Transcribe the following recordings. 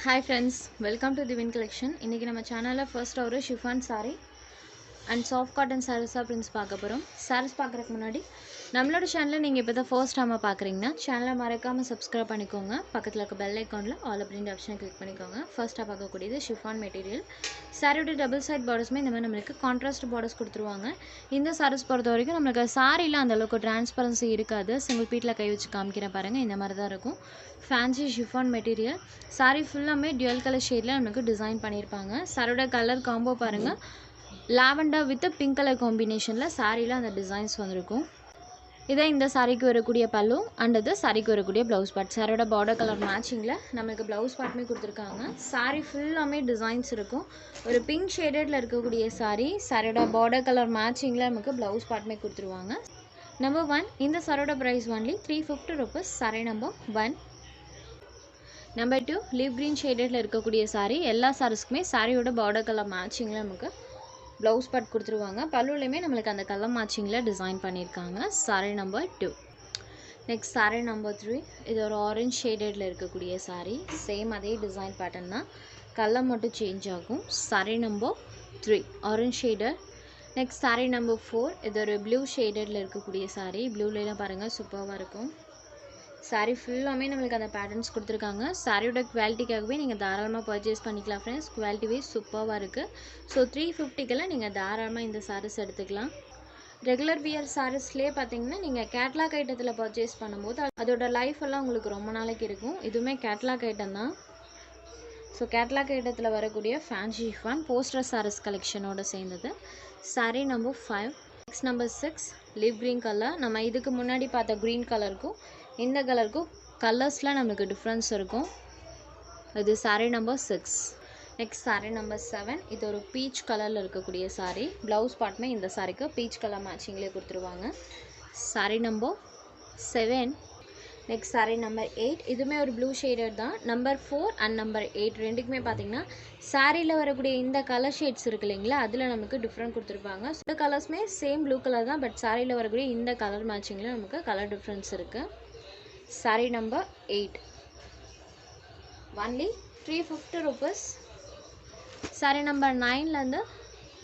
Hi friends, welcome to the Win Collection. இன்னைக்கு நம்ம சேனல்ல ஃபர்ஸ்ட் ஒரு chiffon saree and soft cotton சாரீஸாக பிரிண்ட்ஸ் பார்க்க போகிறோம். சாரீஸ் பார்க்குறதுக்கு முன்னாடி நம்மளோட சேனலை நீங்கள் இப்போ தான் ஃபர்ஸ்ட் டைமாக பார்க்குறீங்கன்னா சேனலை மறக்காமல் சப்ஸ்கிரைப் பண்ணிக்கோங்க. பக்கத்தில் இருக்க பெல் ஐக்கானில் ஆல் அப்படின்ற ஆப்ஷனை கிளிக் பண்ணிக்கோங்க. ஃபர்ஸ்ட்டாக பார்க்கக்கூடியது ஷிஃபான் மெட்டீரியல். சாரியோட டபுள் சைட் பார்டர்ஸுமே இந்த மாதிரி நம்மளுக்கு கான்ட்ராஸ்ட் பார்டர்ஸ் கொடுத்துருவாங்க. இந்த சாரீஸ் பொறுத்த வரைக்கும் நம்மளுக்கு சாரியில் அந்தளவுக்கு டிரான்ஸ்பரன்சி இருக்காது. சிங்கிள் பீட்டில் கை வச்சு காமிக்கிறேன் பாருங்கள், இந்த மாதிரி தான் இருக்கும். Fancy chiffon material. சாரீ ஃபுல்லாமே டுவல் கலர் ஷேடில் நமக்கு டிசைன் பண்ணியிருப்பாங்க. சாரியோட கலர் காம்போ பாருங்கள், லாவெண்டர் வித் பிங்க் கலர் காம்பினேஷனில் சாரியில் அந்த டிசைன்ஸ் வந்திருக்கும். இதே இந்த சாரிக்கு வரக்கூடிய பல்லு அண்ட் இது சாரிக்கு வரக்கூடிய ப்ளவுஸ் பார்ட். சாரியோட பார்டர் கலர் மேட்சிங்கில் நம்மளுக்கு ப்ளவுஸ் பார்ட்டுமே கொடுத்துருக்காங்க. சாரி ஃபுல்லாமே டிசைன்ஸ் இருக்கும். ஒரு பிங்க் ஷேடடில் இருக்கக்கூடிய சாரியோட பார்டர் கலர் மேட்சிங்கில் நமக்கு ப்ளவுஸ் பார்ட்டுமே கொடுத்துருவாங்க. நம்பர் 1, இந்த சாரியோட price only 350 rupees. Sari number 1. Number 2, leaf green ஷேடடில் இருக்கக்கூடிய சாரி. எல்லா சாரீஸ்க்குமே சாரியோட பார்டர் கலர் மேட்சிங்கில் நமக்கு ப்ளவுஸ் பார்ட் கொடுத்துருவாங்க. பல்லுலையுமே நம்மளுக்கு அந்த கலர் மேட்சிங்கில் டிசைன் பண்ணியிருக்காங்க. Sari number 2. Next sari number 3, இது ஒரு ஆரஞ்ச் ஷேடடில் இருக்கக்கூடிய சாரி. சேம் அதே டிசைன் பேட்டர்ன் தான், கலர் மட்டும் சேஞ்ச் ஆகும். சாரி நம்பர் 3 ஆரஞ்ச் ஷேடர். நெக்ஸ்ட் சாரி நம்பர் 4, இது ஒரு ப்ளூ ஷேடடில் இருக்கக்கூடிய சாரி. ப்ளூலாம் பாருங்கள் சூப்பராக இருக்கும். சாரீ ஃபுல்லாமே நம்மளுக்கு அந்த பேட்டர்ன்ஸ் கொடுத்துருக்காங்க. சாரியோட குவாலிட்டிக்காகவே நீங்கள் தாராளமாக பர்ச்சேஸ் பண்ணிக்கலாம் ஃப்ரெண்ட்ஸ். குவாலிட்டிவே சூப்பராக இருக்குது. ஸோ 350க்கெல்லாம் நீங்கள் தாராளமாக இந்த சாரீஸ் எடுத்துக்கலாம். ரெகுலர் வியர் சாரீஸ்லேயே பார்த்தீங்கன்னா நீங்கள் கேட்லாக் ஐட்டத்தில் பர்ச்சேஸ் பண்ணும்போது அதோட லைஃப் எல்லாம் உங்களுக்கு ரொம்ப நாளைக்கு இருக்கும். இதுவுமே கேட்லாக் ஐட்டம் தான். ஸோ கேட்லாக் ஐட்டத்தில் வரக்கூடிய ஃபேன்சி ஷிஃபான் போஸ்டர் சாரீஸ் கலெக்ஷனோட சேர்ந்தது. Sari number 5. Next number 6, live green colour. நம்ம இதுக்கு முன்னாடி பார்த்த க்ரீன் கலருக்கும் இந்த கலருக்கும் கலர்ஸில் நமக்கு டிஃப்ரென்ஸ் இருக்கும். இது sari number 6. Next sari number 7, இது ஒரு பீச் கலரில் இருக்கக்கூடிய சாரீ. ப்ளவுஸ் பார்ட்டுமே இந்த சாரீக்கு பீச் கலர் மேட்சிங்லேயே கொடுத்துருவாங்க. Sari number 7. Next sari number 8, இதுவுமே ஒரு ப்ளூ ஷேடட் தான். நம்பர் 4 அண்ட் நம்பர் 8 ரெண்டுக்குமே பார்த்தீங்கன்னா சாரியில் வரக்கூடிய இந்த கலர் ஷேட்ஸ் இருக்கு இல்லைங்களா, அதில் நமக்கு டிஃப்ரெண்ட் கொடுத்துருப்பாங்க. இந்த கலர்ஸுமே சேம் ப்ளூ கலர் தான், பட் சாரியில் வரக்கூடிய இந்த கலர் மேட்சிங்கில் நமக்கு கலர் டிஃப்ரென்ஸ் இருக்குது. Sari number 8 only 350 rupees. Sari number 9லேருந்து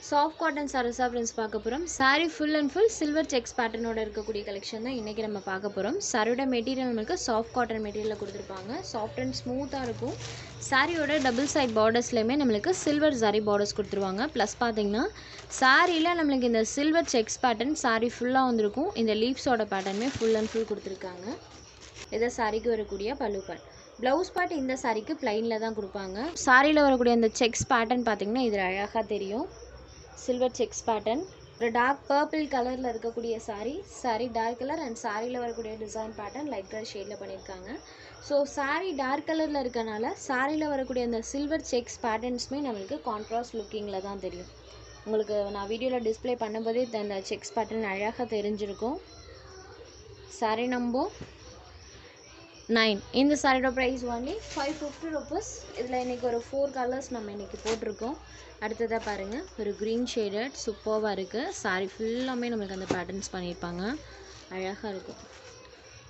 சாஃப்ட் காட்டன் சாரீஸாக ஃப்ரெண்ட்ஸ் பார்க்க போகிறோம். Sari full and full silver checks பேட்டர்னோட இருக்கக்கூடிய கலெக்ஷன் தான் இன்றைக்கி நம்ம பார்க்க போகிறோம். சாரியோட மெட்டீரியல் நமக்கு சாஃப்ட் காட்டன் மெட்டீரியலில் கொடுத்துருப்பாங்க. சாஃப்ட் அண்ட் ஸ்மூத்தாக இருக்கும். சாரியோட டபுள் சைட் பார்டர்ஸ்லையுமே நம்மளுக்கு சில்வர் சாரி பார்டர்ஸ் கொடுத்துருவாங்க. ப்ளஸ் பார்த்தீங்கன்னா சாரியில் நம்மளுக்கு இந்த சில்வர் செக்ஸ் பேட்டர்ன் சாரீ ஃபுல்லாக வந்திருக்கும். இந்த லீவ்ஸோட பேட்டர்னுமே ஃபுல் அண்ட் ஃபுல் கொடுத்துருக்காங்க. இதை சாரிக்கு வரக்கூடிய பல்லு பார்ட். ப்ளவுஸ் பார்ட் இந்த சாரிக்கு பிளைனில் தான் கொடுப்பாங்க. சாரியில் வரக்கூடிய அந்த செக்ஸ் பேட்டர்ன் பார்த்திங்கன்னா இதில் அழகாக தெரியும். Silver sex pattern. ஒரு டார்க் பர்பிள் கலரில் இருக்கக்கூடிய சாரி டார்க் கலர் அண்ட் சாரியில் வரக்கூடிய டிசைன் பேட்டர்ன் லைட் கலர் ஷேடில் பண்ணியிருக்காங்க. ஸோ சாரி டார்க் கலரில் இருக்கனால சாரியில் வரக்கூடிய அந்த சில்வர் செக்ஸ் பேட்டர்ன்ஸுமே நம்மளுக்கு கான்ட்ராஸ்ட் லுக்கிங்கில் தான் தெரியும். உங்களுக்கு நான் வீடியோவில் டிஸ்பிளே பண்ணும்போதே அந்த செக்ஸ் பேட்டர்ன் அழகாக தெரிஞ்சிருக்கும். சாரி நம்பர் 9, இந்த சாரியோட ப்ரைஸ் ஒன்லி 550 rupees. இதில் இன்றைக்கி ஒரு 4 கலர்ஸ் நம்ம இன்றைக்கி போட்டிருக்கோம். அடுத்ததாக பாருங்கள், ஒரு க்ரீன் ஷேடட் சூப்பராக இருக்குது. சாரி ஃபுல்லாமே நம்மளுக்கு அந்த பேட்டர்ன்ஸ் பண்ணியிருப்பாங்க, அழகாக இருக்கும்.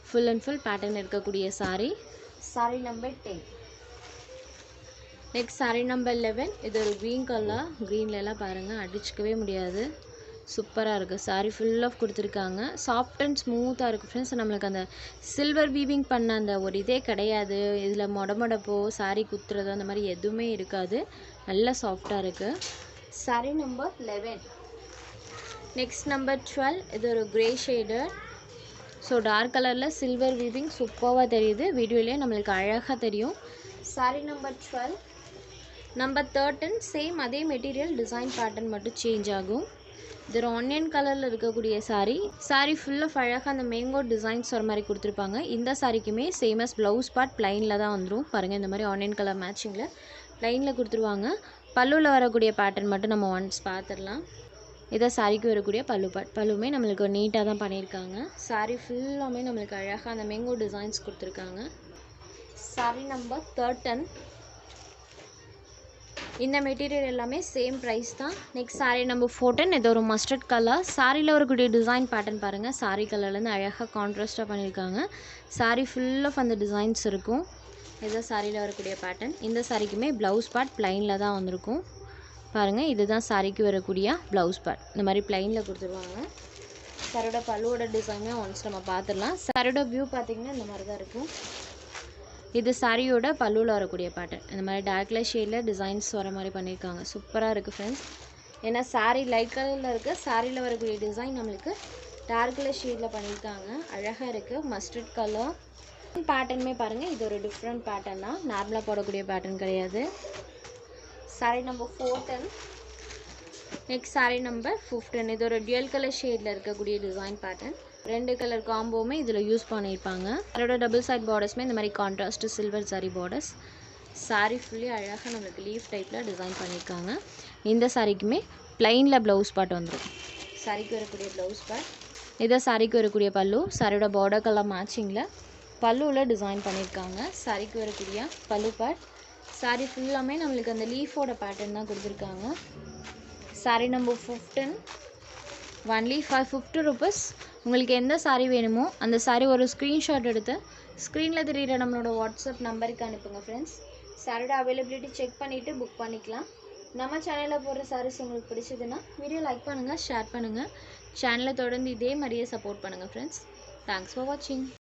ஃபுல் அண்ட் ஃபுல் பேட்டர்ன் இருக்கக்கூடிய sorry. Sorry number 10. Next sari number 11, இது ஒரு க்ரீன் கலர். க்ரீன்லலாம் பாருங்கள் அடிச்சிக்கவே முடியாது, சூப்பராக இருக்குது. சாரீ ஃபுல் ஆஃப் கொடுத்துருக்காங்க. சாஃப்ட் அண்ட் ஸ்மூத்தாக இருக்குது ஃப்ரெண்ட்ஸ். நம்மளுக்கு அந்த சில்வர் வீவிங் பண்ண அந்த ஒரு இதே கிடையாது. இதில் மொடமொடப்போ சாரீ குத்துறதோ அந்த மாதிரி எதுவுமே இருக்காது. நல்லா சாஃப்டாக இருக்குது. சாரீ நம்பர் 11. நெக்ஸ்ட் நம்பர் 12, இது ஒரு க்ரே ஷேடர். ஸோ டார்க் கலரில் சில்வர் வீவிங் சூப்பராக தெரியுது. வீடியோலேயே நம்மளுக்கு அழகாக தெரியும். சாரீ நம்பர் 12. நம்பர் 13, சேம் அதே மெட்டீரியல், டிசைன் பேட்டர்ன் மட்டும் சேஞ்ச் ஆகும். இது ஒரு ஆனியன் கலரில் இருக்கக்கூடிய சாரீ ஃபுல்லாக அழகாக அந்த மேங்கோ டிசைன்ஸ் வர மாதிரி கொடுத்துருப்பாங்க. இந்த சாரிக்குமே சேமஸ் ப்ளவுஸ் பார்ட் பிளைனில் தான் வந்துடும். பாருங்கள், இந்த மாதிரி ஆனியன் கலர் மேட்சிங்கில் பிளைனில் கொடுத்துருவாங்க. பல்லுவில் வரக்கூடிய பேட்டர்ன் மட்டும் நம்ம ஒன்ஸ் பார்த்துடலாம். இதை சாரிக்கு வரக்கூடிய பல்லு பார்ட். பல்லுமே நம்மளுக்கு நீட்டாக தான் பண்ணியிருக்காங்க. சாரீ ஃபுல்லாமே நம்மளுக்கு அழகாக அந்த மேங்கோ டிசைன்ஸ் கொடுத்துருக்காங்க. சாரீ நம்பர் 13. இந்த மெட்டீரியல் எல்லாமே சேம் ப்ரைஸ் தான். நெக்ஸ்ட் சாரீ நம்பர் 14, இது ஒரு மஸ்டர்ட் கலர். சாரியில் வரக்கூடிய டிசைன் பேட்டர்ன் பாருங்கள், சாரீ கலர்லேருந்து அழகாக கான்ட்ராஸ்ட்டாக பண்ணியிருக்காங்க. சாரீ ஃபுல் ஆஃப் அந்த டிசைன்ஸ் இருக்கும். இதுதான் சாரியில் வரக்கூடிய பேட்டர்ன். இந்த சாரிக்குமே ப்ளவுஸ் பார்ட் ப்ளைனில் தான் வந்திருக்கும். பாருங்கள், இதுதான் சாரிக்கு வரக்கூடிய ப்ளவுஸ் பார்ட். இந்த மாதிரி ப்ளைனில் கொடுத்துருவாங்க. சாரியோட பல்லுவோட டிசைனே ஒன்ஸ் நம்ம பார்த்துடலாம். சாரியோட வியூ பார்த்திங்கன்னா இந்த மாதிரி தான் இருக்கும். இது சாரியோட பல்லுவில் வரக்கூடிய பேட்டர்ன். இந்த மாதிரி டார்க்ல ஷேடில் டிசைன்ஸ் வர மாதிரி பண்ணியிருக்காங்க. சூப்பராக இருக்குது ஃப்ரெண்ட்ஸ். ஏன்னா சாரீ லைட் கலரில் இருக்குது, சாரியில் வரக்கூடிய டிசைன் நம்மளுக்கு டார்க்கில் ஷேடில் பண்ணியிருக்காங்க. அழகாக இருக்குது. மஸ்டர்ட் கலர் பேட்டர்னுமே பாருங்கள், இது ஒரு டிஃப்ரெண்ட் பேட்டர்ன் தான், நார்மலாக போடக்கூடிய பேட்டர்ன் கிடையாது. Sari number 410. Next sari number 15. இது ஒரு டியூல் கலர் ஷேடில் இருக்கக்கூடிய டிசைன் பேட்டர்ன். 2 கலர் காம்போவுமே இதில் யூஸ் பண்ணியிருப்பாங்க. அதோட டபுள் சைட் பார்டர்ஸுமே இந்த மாதிரி contrast silver sorry borders. Sari fully அழகாக நம்மளுக்கு லீஃப் டைப்பில் டிசைன் பண்ணியிருக்காங்க. இந்த சாரிக்குமே ப்ளைனில் ப்ளவுஸ் பார்ட் வந்துடும். சாரிக்கு வரக்கூடிய ப்ளவுஸ் பார்ட். இதை சாரிக்கு வரக்கூடிய பல்லு. சாரியோட பார்டர் கலர் மேட்சிங்கில் பல்லுவில் டிசைன் பண்ணியிருக்காங்க. சாரிக்கு வரக்கூடிய பல்லு பார்ட். சாரி ஃபுல்லாமே நம்மளுக்கு அந்த லீஃபோட பேட்டர்ன் தான் கொடுத்துருக்காங்க. Sari number 15. Only for 50 rupees. உங்களுக்கு எந்த சாரீ வேணுமோ அந்த சாரீ ஒரு ஸ்க்ரீன்ஷாட் எடுத்து ஸ்க்ரீனில் தெரிகிற நம்மளோட வாட்ஸ்அப் நம்பருக்கு அனுப்புங்க ஃப்ரெண்ட்ஸ். சாரியோட அவைலபிலிட்டி செக் பண்ணிவிட்டு புக் பண்ணிக்கலாம். நம்ம சேனலில் போடுற சாரீஸ் உங்களுக்கு பிடிச்சதுன்னா வீடியோ லைக் பண்ணுங்கள், ஷேர் பண்ணுங்கள். சேனலை தொடர்ந்து இதே மாதிரியே சப்போர்ட் பண்ணுங்கள் ஃப்ரெண்ட்ஸ். தேங்க்ஸ் ஃபார் வாட்சிங்.